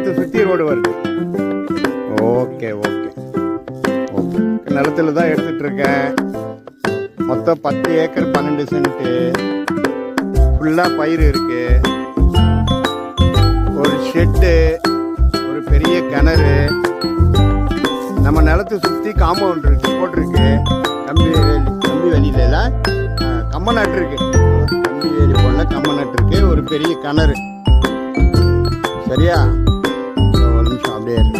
நிலத்தை சுற்றி ரோடு வருது. Okay okay okay. நிலத்துல தான் எடுத்துட்டு இருக்கேன். மொத்தம் 10 ஏக்கர் 12 சென்ட்டு. ஃபுல்லாக பயிர் இருக்கு. ஒரு ஷெட்டு, ஒரு பெரிய கிணறு. நம்ம நிலத்தை சுற்றி காம்பவுண்ட் இருக்கு போட்டிருக்கு. கம்பி வெளியில கம்ம நட்டு இருக்கு. கம்பி வேலி போல கம்ம நட்டு இருக்கு. ஒரு பெரிய கிணறு. சரியா? ஒரு நிமிஷம் அப்படியே இருக்கு.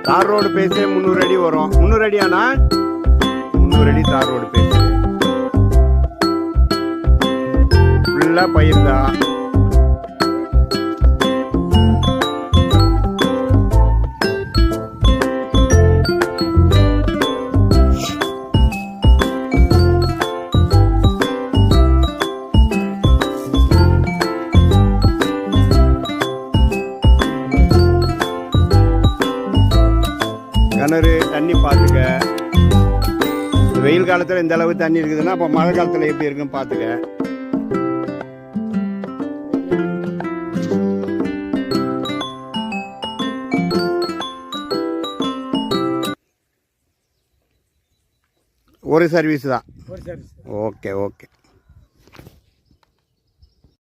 தார் ரோடு பேசு 300 அடி வரும். 300 அடியானா? 300 அடி தார் ரோடு பேசு. ஃபுல்லா பயிர் தான். கிணறு தண்ணி பார்த்துக்க. வெயில் காலத்தில் இந்த அளவு தண்ணி இருக்குதுன்னா அப்போ மழை காலத்தில் எப்படி இருக்குன்னு பார்த்துக்க. ஒரு சர்வீஸ் தான். Okay okay.